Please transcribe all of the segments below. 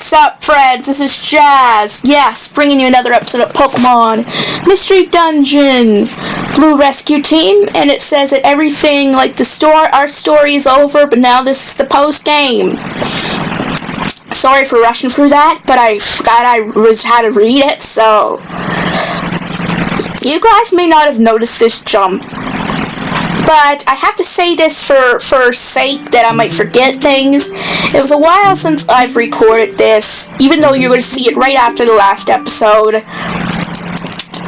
What's up, friends? This is Jazz. Yes, bringing you another episode of Pokemon Mystery Dungeon Blue Rescue Team, and it says that everything, like our story is over, but now this is the post-game. Sorry for rushing through that, but I forgot how to read it, so... You guys may not have noticed this jump, but I have to say this for sake that I might forget things. It was a while since I've recorded this, even though you're going to see it right after the last episode.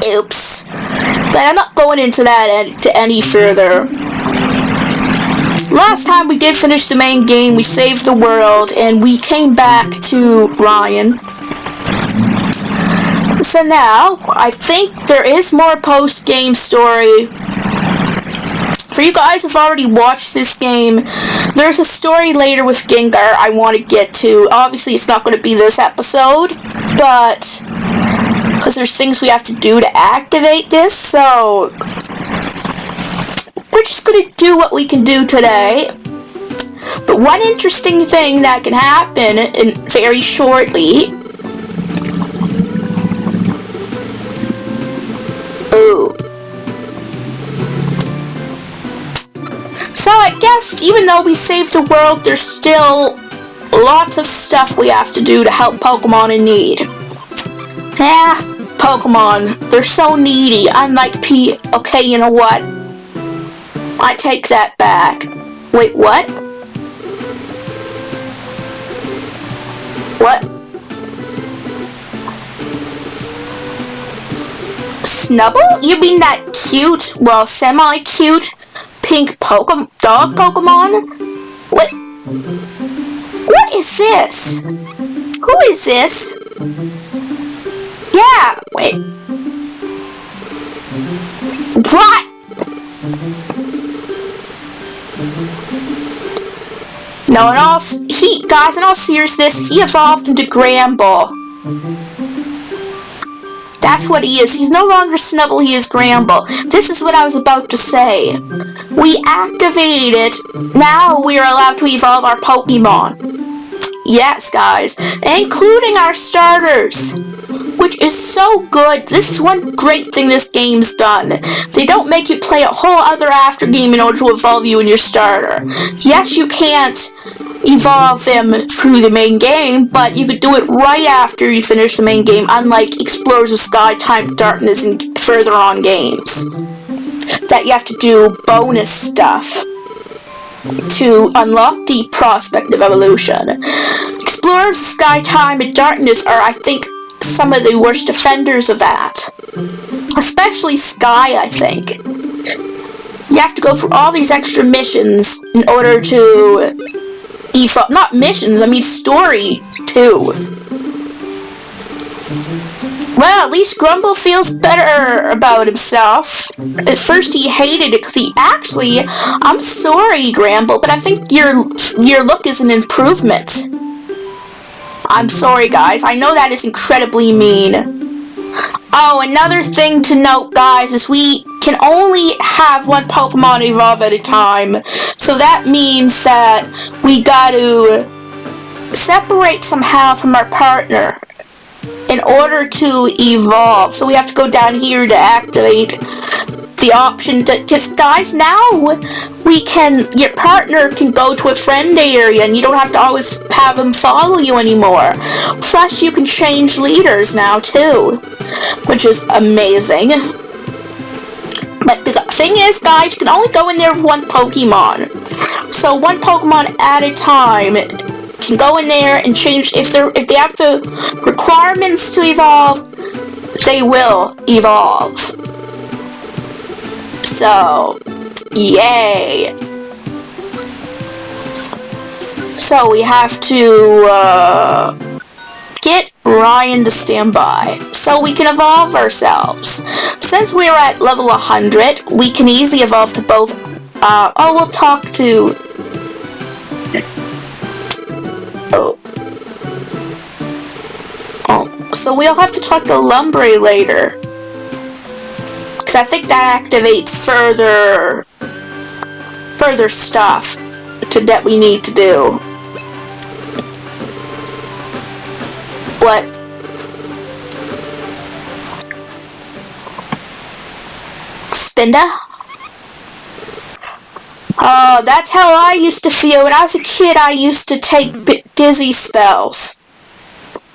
Oops. But I'm not going into that any further. Last time we did finish the main game, we saved the world, and we came back to Ryan. So now, I think there is more post-game story. For you guys who've already watched this game, there's a story later with Gengar I want to get to. Obviously, it's not going to be this episode, but... because there's things we have to do to activate this, so... we're just going to do what we can do today. But one interesting thing that can happen very shortly... Ooh. So I guess even though we saved the world, there's still lots of stuff we have to do to help Pokemon in need. Pokemon, they're so needy, unlike Okay, you know what? I take that back. Wait, what? What? Snubble? You mean that cute, well, semi-cute pink dog Pokemon? What is this? Who is this? Yeah, wait. What? No, guys, in all seriousness, he evolved into Gramble. That's what he is. He's no longer Snubble, he is Gramble. This is what I was about to say. We activated. Now we are allowed to evolve our Pokemon. Yes, guys. Including our starters. Which is so good. This is one great thing this game's done. They don't make you play a whole other after game in order to evolve you and your starter. Yes, you can't evolve them through the main game, but you could do it right after you finish the main game, unlike Explorers of Sky, Time Darkness, and further on games. That you have to do bonus stuff to unlock the prospect of evolution. Explorers of Sky, Time, and Darkness are, I think, some of the worst offenders of that. Especially Sky, I think. You have to go through all these extra missions in order to evolve. Not missions, I mean stories, too. Well, at least Grumble feels better about himself. At first he hated it because I'm sorry, Gramble, but I think your look is an improvement. I'm sorry, guys. I know that is incredibly mean. Oh, another thing to note, guys, is we can only have one Pokemon evolve at a time. So that means that we got to separate somehow from our partner in order to evolve. So we have to go down here to activate the option to, because guys, now your partner can go to a friend area and you don't have to always have them follow you anymore. Plus you can change leaders now too, which is amazing. But the thing is, guys, you can only go in there with one Pokemon. So one Pokemon at a time can go in there and change. If they have the requirements to evolve, they will evolve. So, yay. So we have to get Ryan to stand by so we can evolve ourselves. Since we're at level 100, we can easily evolve to both. We'll talk to. So we'll have to talk to Umbre later. Because I think that activates further stuff that we need to do. What? Spinda? Oh, that's how I used to feel. When I was a kid, I used to take dizzy spells.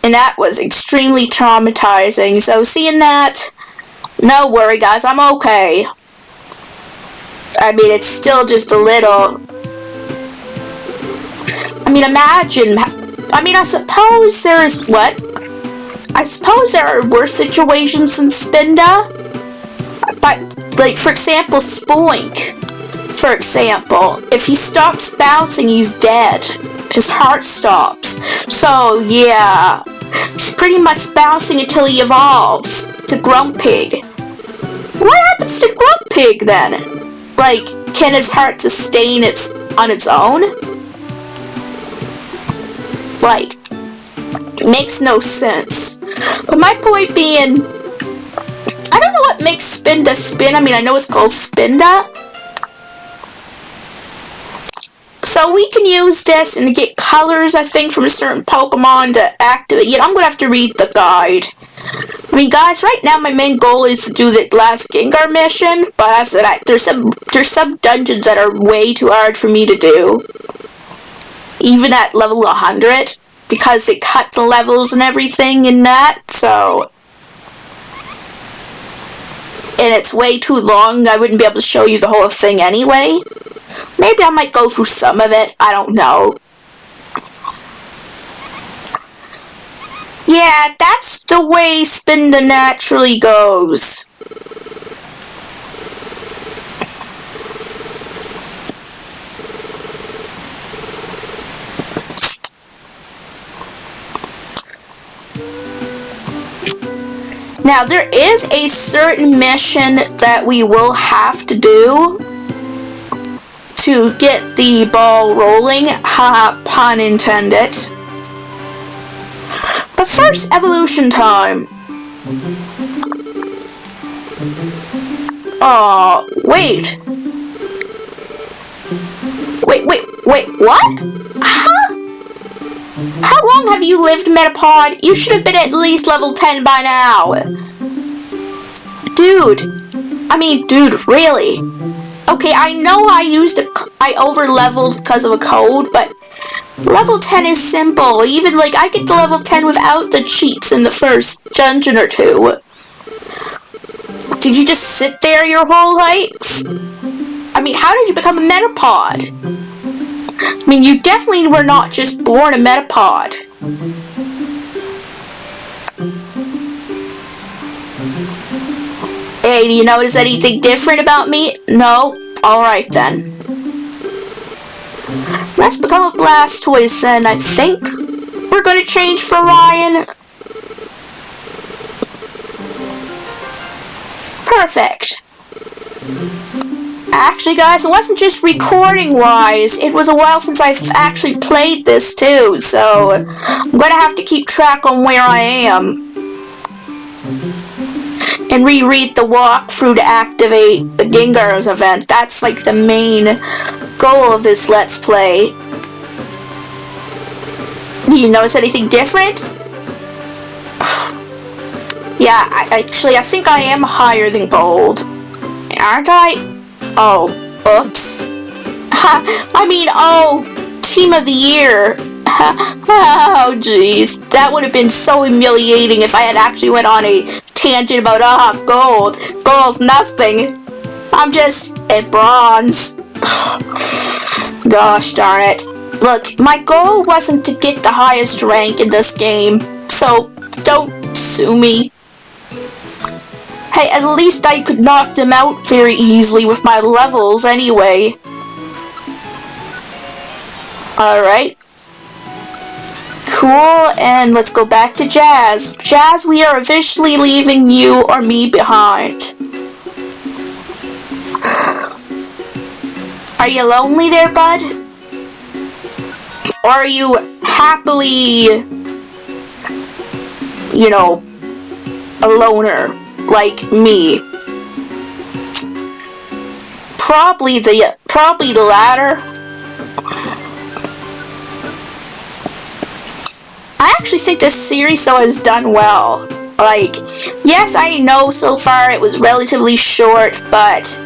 And that was extremely traumatizing. So seeing that, no worry guys, I'm okay. I mean, it's still just a little... I mean, imagine... I mean, I suppose there's... What? I suppose there are worse situations than Spinda. But, like, for example, Spoink. For example, if he stops bouncing, he's dead. His heart stops. So, yeah. He's pretty much bouncing until he evolves to Grumpig. What happens to Grumpig then? Like, can his heart sustain on its own? Like, makes no sense. But my point being, I don't know what makes Spinda spin. I mean, I know it's called Spinda. So we can use this and get colors, I think, from a certain Pokemon to activate. You know, I'm going to have to read the guide. I mean, guys, right now my main goal is to do the last Gengar mission, but as I said, there's some dungeons that are way too hard for me to do. Even at level 100, because they cut the levels and everything in that, so... And it's way too long, I wouldn't be able to show you the whole thing anyway. Maybe I might go through some of it, I don't know. Yeah, that's the way Spinda naturally goes. Now, there is a certain mission that we will have to do to get the ball rolling, haha, pun intended. But first, evolution time. Oh, wait. Wait, what? Huh? How long have you lived, Metapod? You should have been at least level 10 by now. Dude, really? Okay, I know I over-leveled because of a code, but level 10 is simple. Even, like, I get to level 10 without the cheats in the first dungeon or two. Did you just sit there your whole life? I mean, how did you become a Metapod? I mean, you definitely were not just born a Metapod. Hey, do you notice anything different about me? No? Alright then. Let's become a Blastoise then, I think. We're gonna change for Ryan. Perfect. Actually, guys, it wasn't just recording-wise. It was a while since I've actually played this, too, so I'm gonna have to keep track on where I am. And reread the walkthrough to activate the Gengar's event. That's, like, the main goal of this Let's Play. Do you notice anything different? Yeah, I think I am higher than Gold. Aren't I? Oh, oops. Team of the Year. Oh, jeez. That would have been so humiliating if I had actually went on a tangent about, gold. Gold, nothing. I'm just at bronze. Gosh darn it. Look, my goal wasn't to get the highest rank in this game, so don't sue me. Hey, at least I could knock them out very easily with my levels anyway. Alright. Cool, and let's go back to Jazz. Jazz, we are officially leaving you or me behind. Are you lonely there, bud? Or are you happily, you know, a loner like me? Probably the latter. I actually think this series, though, has done well. Like, yes, I know so far it was relatively short, but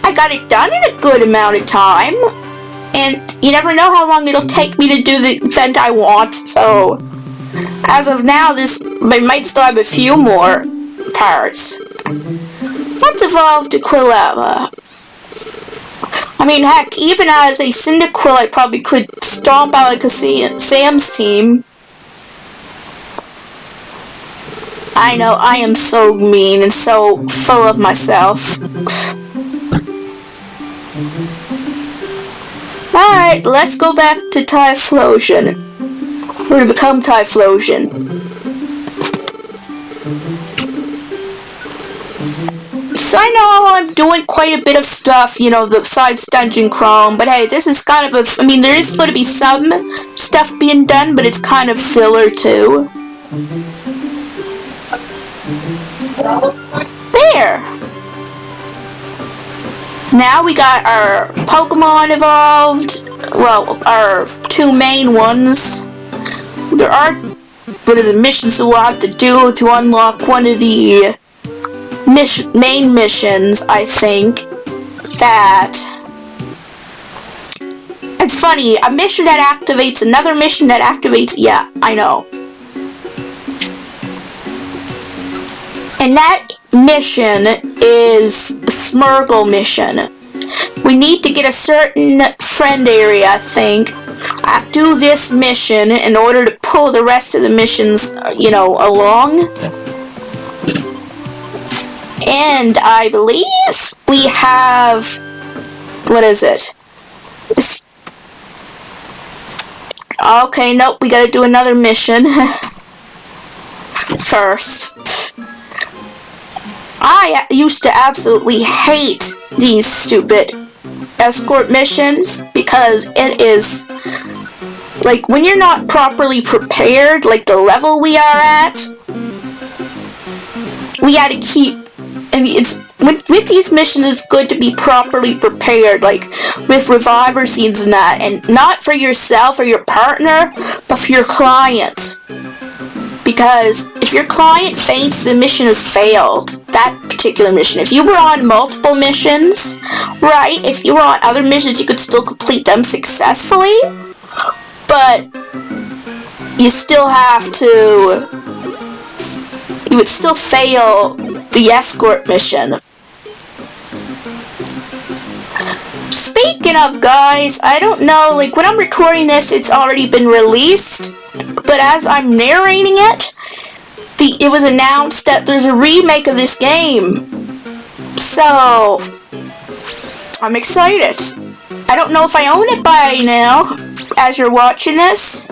I got it done in a good amount of time. And you never know how long it'll take me to do the event I want, so as of now, I might still have a few more parts. Let's evolve to Quillava. I mean, heck, even as a Cyndaquil, I probably could stomp out like a Sam's team. I know, I am so mean and so full of myself. Alright, let's go back to Typhlosion. We're to become Typhlosion. So I know I'm doing quite a bit of stuff, you know, besides Dungeon Crawl, but hey, this is kind of I mean, there is going to be some stuff being done, but it's kind of filler too. There! Now we got our Pokemon evolved. Well, our two main ones. There are, missions that we'll have to do to unlock one of the main missions, I think. That... It's funny, a mission that activates another mission that activates... Yeah, I know. And that mission is Smergle mission. We need to get a certain friend area, I think. Do this mission in order to pull the rest of the missions, you know, along. And I believe we have... What is it? Okay, nope, we gotta do another mission. First. I used to absolutely hate these stupid escort missions because it is, like, when you're not properly prepared, like the level we are at, we gotta keep, I mean, it's, with these missions, it's good to be properly prepared, like, with reviver scenes and that, and not for yourself or your partner, but for your client. Because if your client faints, the mission has failed. That particular mission. If you were on multiple missions, right, if you were on other missions, you could still complete them successfully. But you still have to... You would still fail the escort mission. Speaking of, guys, I don't know, like, when I'm recording this, it's already been released. But as I'm narrating it, it was announced that there's a remake of this game. So, I'm excited. I don't know if I own it by now, as you're watching this.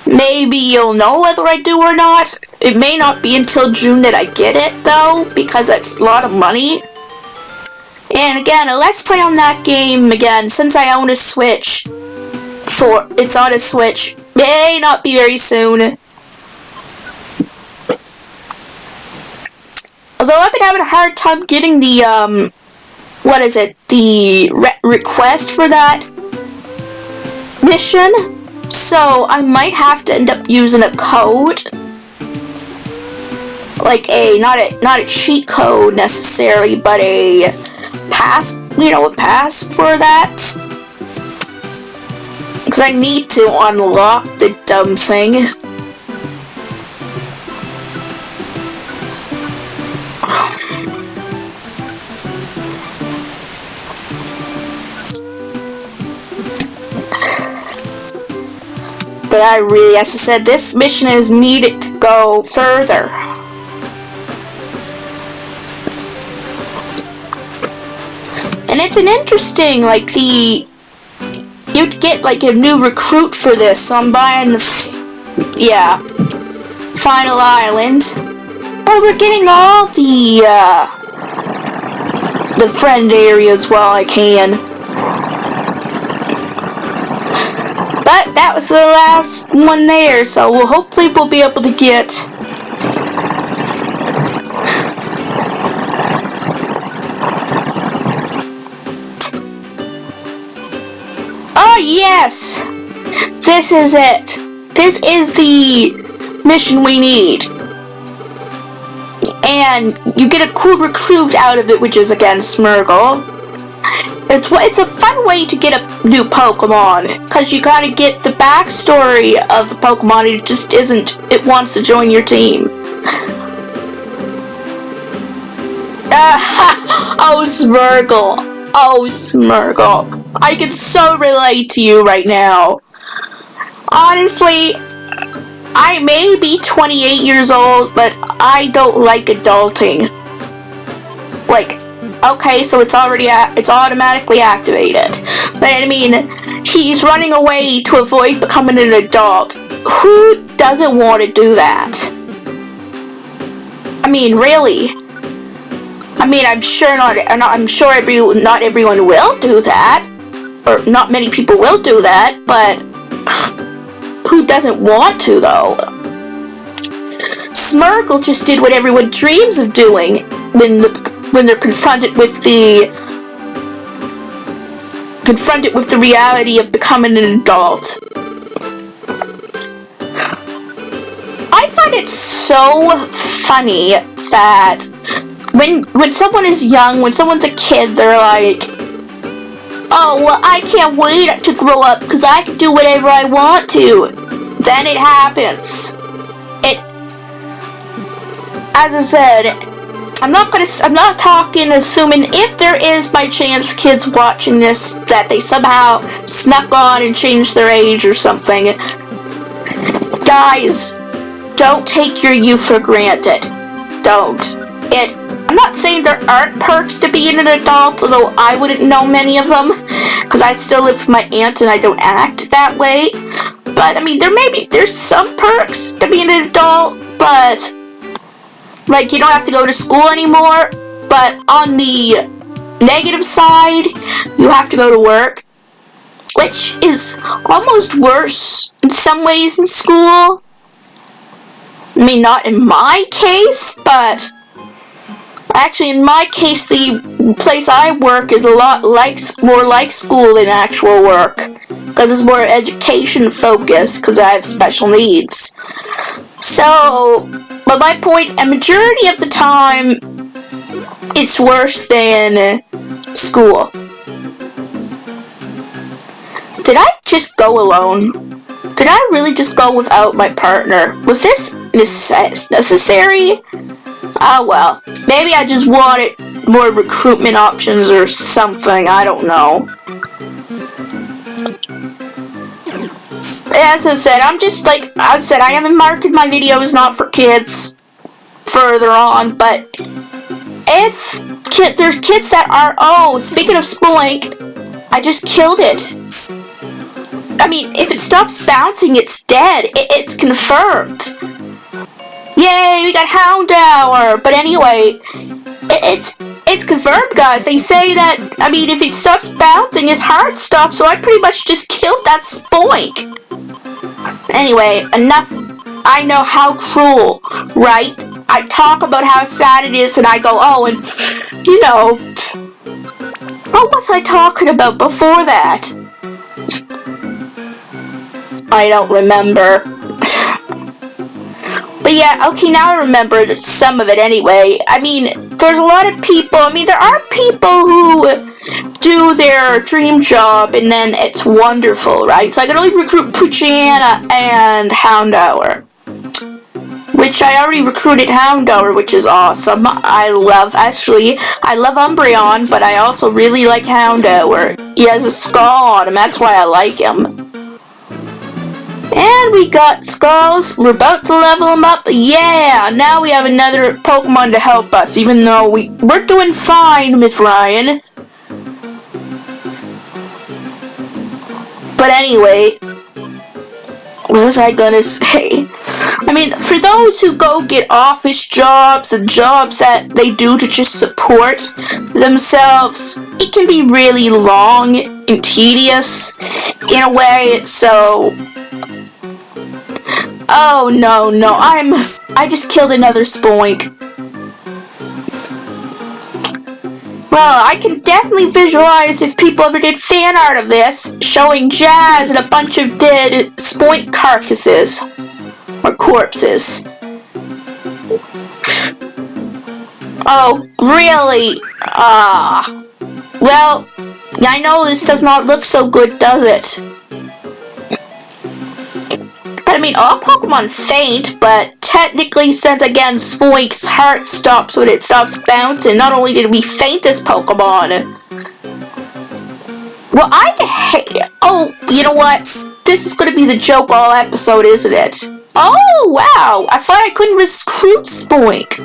Maybe you'll know whether I do or not. It may not be until June that I get it, though, because that's a lot of money. And again, let's play on that game again, since I own a Switch. It's on a Switch. May not be very soon. Although I've been having a hard time getting the, what is it? The request for that mission. So I might have to end up using a code. Like not a cheat code necessarily, but a pass, a pass for that. Because I need to unlock the dumb thing. But I really, as I said, this mission is needed to go further. And it's an interesting, like, you'd get, like, a new recruit for this, so I'm buying Final Island. Well, we're getting all the friend areas while I can. But that was the last one there, so hopefully we'll be able to get... Oh yes! This is it! this is the mission we need. And you get a cool recruit out of it, which is, again, Smergle. It's a fun way to get a new Pokemon, because you gotta get the backstory of the Pokemon. It just isn't, it wants to join your team. Oh, Smergle. Oh, Smergle. I can so relate to you right now. Honestly, I may be 28 years old, but I don't like adulting. Like, okay, so it's automatically activated. But I mean, he's running away to avoid becoming an adult. Who doesn't want to do that? I mean, really? I mean, I'm sure not everyone will do that, or not many people will do that, but who doesn't want to, though? Smergle just did what everyone dreams of doing when they're confronted with the reality of becoming an adult. I find it so funny that when someone is young, when someone's a kid, they're like, oh, well, I can't wait to grow up because I can do whatever I want to. Then it happens. As I said, I'm not assuming if there is by chance kids watching this that they somehow snuck on and changed their age or something. Guys, don't take your youth for granted. Don't. I'm not saying there aren't perks to being an adult, although I wouldn't know many of them, because I still live with my aunt and I don't act that way. But, I mean, there's some perks to being an adult, but, like, you don't have to go to school anymore, but on the negative side, you have to go to work, which is almost worse in some ways than school. I mean, not in my case, but actually, in my case, the place I work is a lot more like school than actual work, because it's more education focused, because I have special needs. So, but my point, a majority of the time, it's worse than school. Did I just go alone? Did I really just go without my partner? Was this necessary? Oh well, maybe I just wanted more recruitment options or something, I don't know. As I said, I haven't marketed my videos not for kids further on, but if there's kids that are, oh, speaking of Spoink, I just killed it. I mean, if it stops bouncing, it's dead. It's confirmed. Yay, we got Houndour! But anyway, it's confirmed, guys. They say that, I mean, if it stops bouncing, his heart stops, so I pretty much just killed that Spoink. Anyway, enough. I know how cruel, right? I talk about how sad it is, and I go, oh, and, you know, what was I talking about before that? I don't remember. But yeah, okay, now I remember some of it anyway. I mean, there's a lot of people, there are people who do their dream job and then it's wonderful, right? So I can only recruit Poochyena and Houndour. Which I already recruited Houndour, which is awesome. I love Umbreon, but I also really like Houndour. He has a skull on him, that's why I like him. And we got Skulls. We're about to level him up. Yeah, now we have another Pokemon to help us, even though we're doing fine, Miss Ryan. But anyway, what was I gonna say? I mean, for those who go get office jobs and jobs that they do to just support themselves, it can be really long and tedious in a way, so... Oh, no, I just killed another Spoink. Well, I can definitely visualize if people ever did fan art of this, showing Jazz and a bunch of dead spoink carcasses. Or corpses. Oh, really? Well, I know this does not look so good, does it? But I mean, all Pokemon faint, but technically, since again, Spoink's heart stops when it stops bouncing, not only did we faint this Pokemon. Well, I hate it. Oh, you know what? This is gonna be the joke all episode, isn't it? Oh, wow! I thought I couldn't recruit Spoink.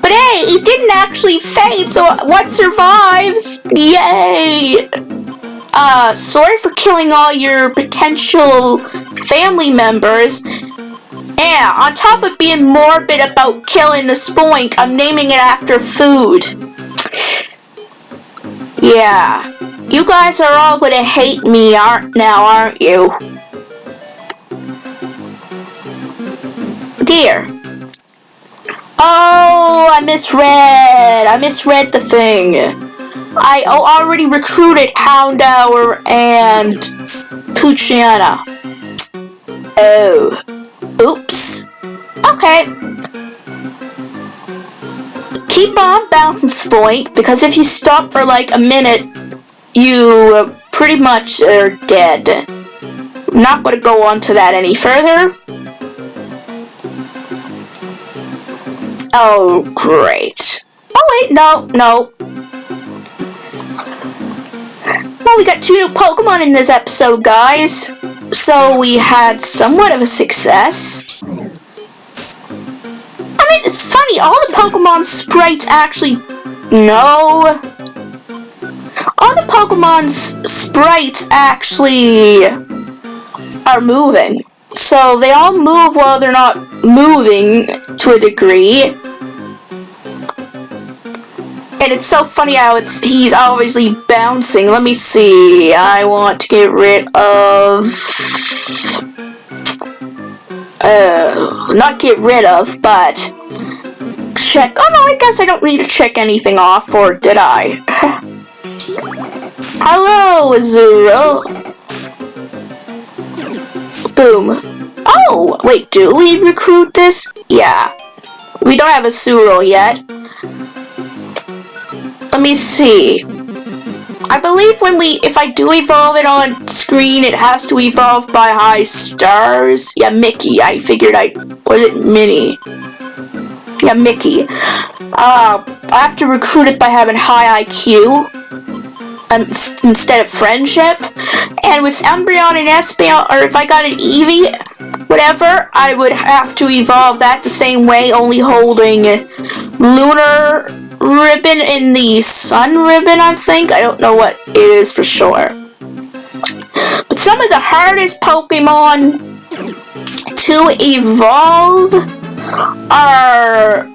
But hey, he didn't actually faint, so what survives? Yay! Sorry for killing all your potential family members. Yeah, on top of being morbid about killing the Spoink, I'm naming it after food. Yeah. You guys are all gonna hate me, aren't you? Dear. Oh, I misread the thing. I already recruited Houndour and Poochyena. Oh. Oops. Okay. Keep on bouncing, Spoink, because if you stop for like a minute, you pretty much are dead. I'm not going to go on to that any further. Oh, great. Oh, wait, no. Well, we got 2 new Pokemon in this episode, guys. So we had somewhat of a success. I mean, it's funny, all the Pokemon sprites actually... No. All the Pokemon's sprites actually are moving. So they all move while they're not moving to a degree. And it's so funny how he's obviously bouncing. Let me see. I want to get rid of... not get rid of, but... check. Oh no, I guess I don't need to check anything off, or did I? Hello, Azuro. Boom. Oh, wait, do we recruit this? Yeah. We don't have a Azuro yet. Let me see. I believe if I do evolve it on screen, it has to evolve by high stars. Yeah, Mickey. I figured was it Minnie? Yeah, Mickey. I have to recruit it by having high IQ instead of friendship. And with Umbreon and Espeon, or if I got an Eevee, whatever, I would have to evolve that the same way, only holding Lunar Ribbon in the Sun Ribbon, I think. I don't know what it is for sure. But some of the hardest Pokemon to evolve are,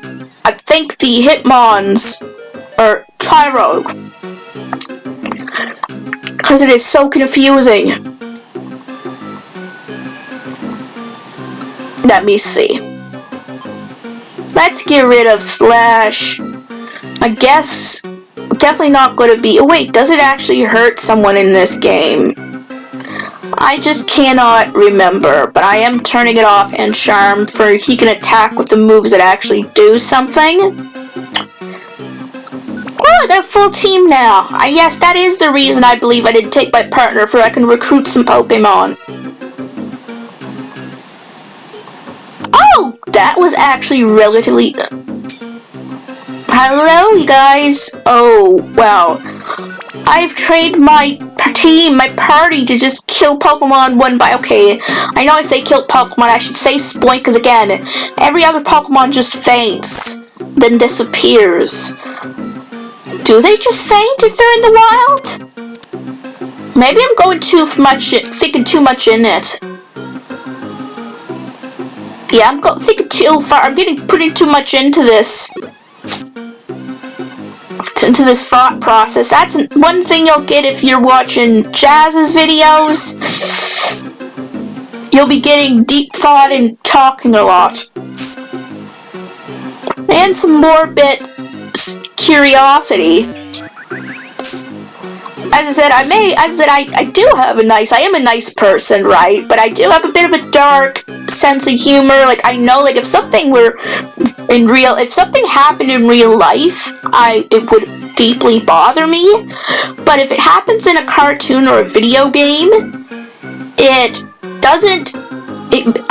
I think, the Hitmons, or Tyrogue. Because it is so confusing. Let me see. Let's get rid of Splash. I guess definitely not going to be... Oh wait, does it actually hurt someone in this game? I just cannot remember, but I am turning it off and Charm for he can attack with the moves that actually do something. Oh, I got a full team now. Yes, that is the reason I believe I didn't take my partner, for I can recruit some Pokemon. Oh, that was actually relatively... Hello, you guys. Oh, wow. I've trained my team, my party, to just kill Pokemon one by... Okay, I know I say kill Pokemon, I should say Spoink, because again, every other Pokemon just faints, then disappears. Do they just faint if they're in the wild? Maybe I'm going thinking too much in it. Yeah, I'm thinking too far. I'm putting too much into this thought process. That's one thing you'll get if you're watching Jazz's videos. You'll be getting deep thought and talking a lot. And some morbid curiosity. I am a nice person, right? But I do have a bit of a dark sense of humor. Like, I know, like, if something happened in real life, it would deeply bother me. But if it happens in a cartoon or a video game,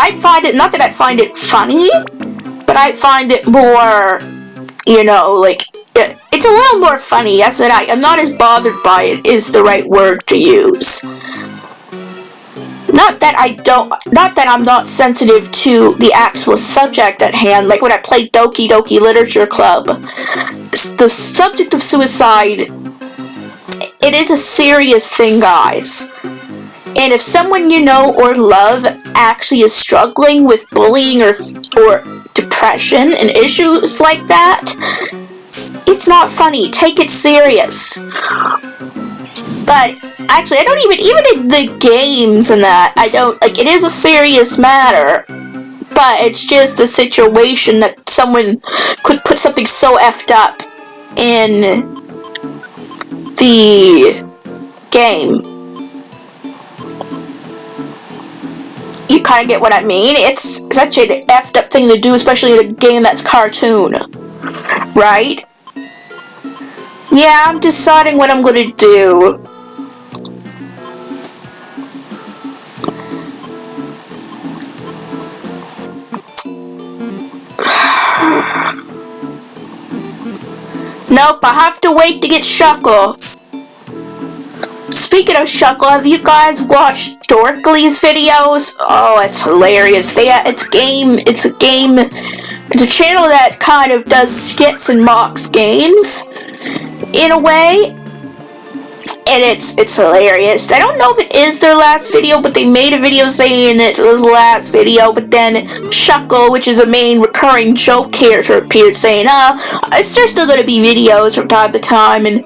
I find it, not that I find it funny, but I find it more, like, it's a little more funny. I said I'm not as bothered by it is the right word to use. Not that I'm not sensitive to the actual subject at hand. Like when I played Doki Doki Literature Club, the subject of suicide, it is a serious thing, guys. And if someone you know or love actually is struggling with bullying or depression and issues like that, it's not funny. Take it serious. But actually, I don't even in the games and that, I don't, like, it is a serious matter. But it's just the situation that someone could put something so effed up in the game. You kind of get what I mean? It's such an effed up thing to do, especially in a game that's cartoon. Right? Yeah, I'm deciding what I'm gonna do. Nope, I have to wait to get Shuckle. Speaking of Shuckle, have you guys watched Dorkly's videos? Oh, it's hilarious. It's a channel that kind of does skits and mocks games, in a way, and it's hilarious. I don't know if it is their last video, but they made a video saying it was the last video, but then Shuckle, which is a main recurring joke character, appeared saying, there's still gonna be videos from time to time, and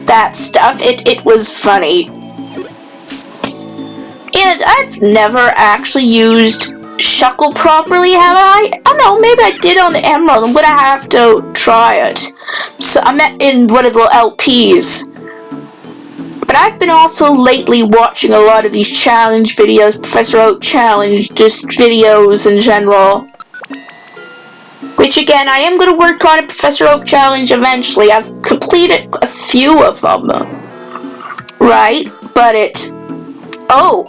that stuff. It was funny. And I've never actually used Shuckle properly, have I? I don't know, maybe I did on the Emerald. I'm gonna have to try it. So I'm in one of the LPs. But I've been also lately watching a lot of these challenge videos, Professor Oak challenge, just videos in general. Which again, I am going to work on a Professor Oak challenge eventually. I've completed a few of them. Right? But oh!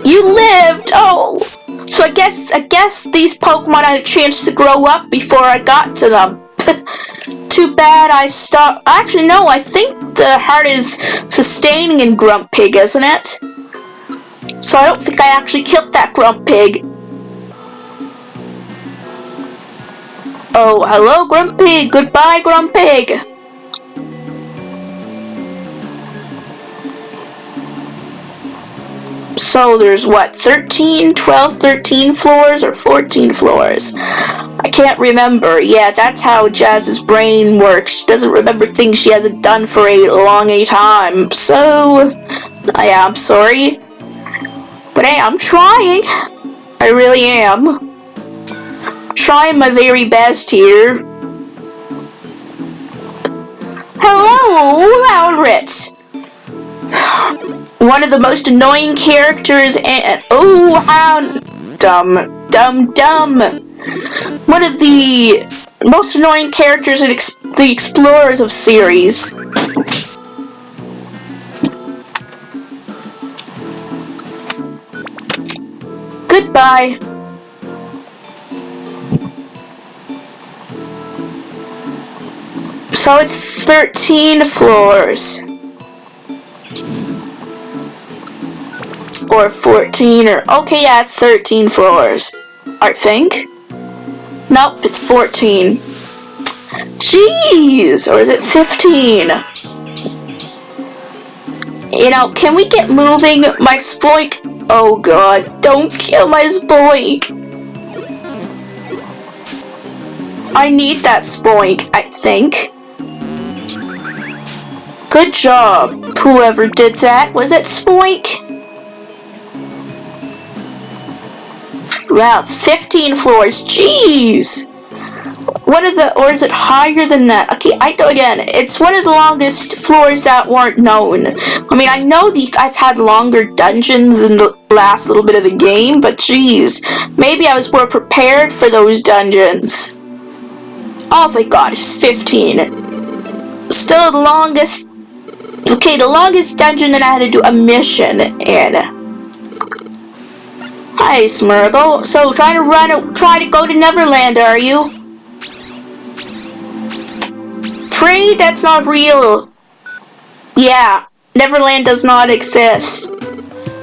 You lived! Oh! So I guess these Pokemon had a chance to grow up before I got to them. Too bad I stopped. Actually, no, I think the heart is sustaining in Grumpig, isn't it? So I don't think I actually killed that Grumpig. Oh, hello, Grumpig. Goodbye, Grumpig. So there's what, 13 floors or 14 floors? I can't remember. Yeah, that's how Jazz's brain works. She doesn't remember things she hasn't done for a long time. So, yeah, I'm sorry. But hey, I'm trying. I really am. Trying my very best here. Hello, Loudrit. One of the most annoying characters and oh, how dumb. One of the most annoying characters in the Explorers of series. Goodbye. So it's 13 floors. Or 14, or okay, yeah, it's 13 floors. I think. Nope, it's 14. Jeez, or is it 15? Can we get moving? My Spoink. Oh god, don't kill my Spoink. I need that Spoink, I think. Good job, whoever did that. Was it Spoink? Wow, it's 15 floors. Jeez! or is it higher than that? Okay, again, it's one of the longest floors that weren't known. I mean, I know I've had longer dungeons in the last little bit of the game, but geez, maybe I was more prepared for those dungeons. Oh, thank God, it's 15. Still the longest. Okay, the longest dungeon that I had to do a mission in. Hi, Smergle. So, try to go to Neverland, are you? Afraid that's not real. Yeah, Neverland does not exist.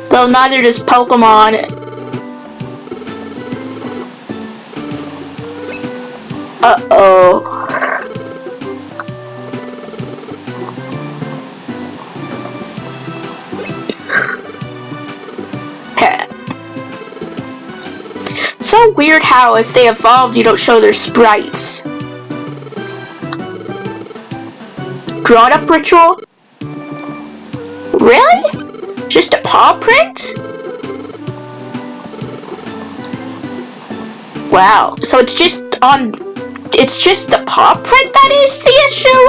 Though neither does Pokemon. Uh-oh. So weird how if they evolve, you don't show their sprites. Grown-up ritual? Really? Just a paw print? Wow. So it's just the paw print that is the issue?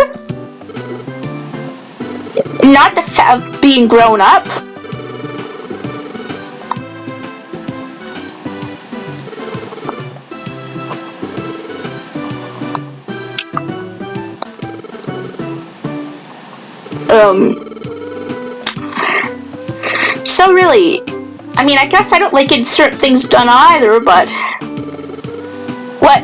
Not the being grown up? So really, I mean, I guess I don't like insert things done either, but... What?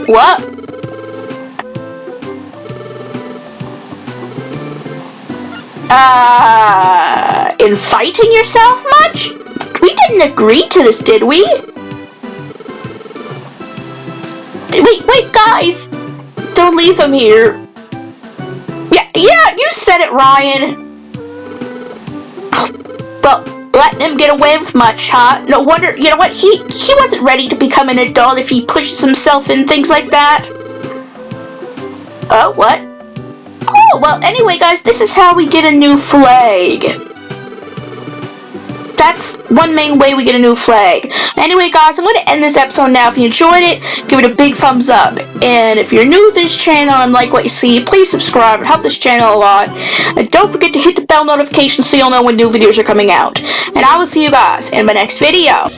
In fighting yourself much? We didn't agree to this, did we? Wait, guys! Don't leave him here. Yeah, you said it, Ryan. Well, letting him get away with much, huh? No wonder, you know what, he wasn't ready to become an adult if he pushes himself in things like that. Oh, what? Oh, well, anyway, guys, this is how we get a new flag. That's one main way we get a new flag. Anyway, guys, I'm going to end this episode now. If you enjoyed it, give it a big thumbs up. And if you're new to this channel and like what you see, please subscribe. It helps this channel a lot. And don't forget to hit the bell notification so you'll know when new videos are coming out. And I will see you guys in my next video.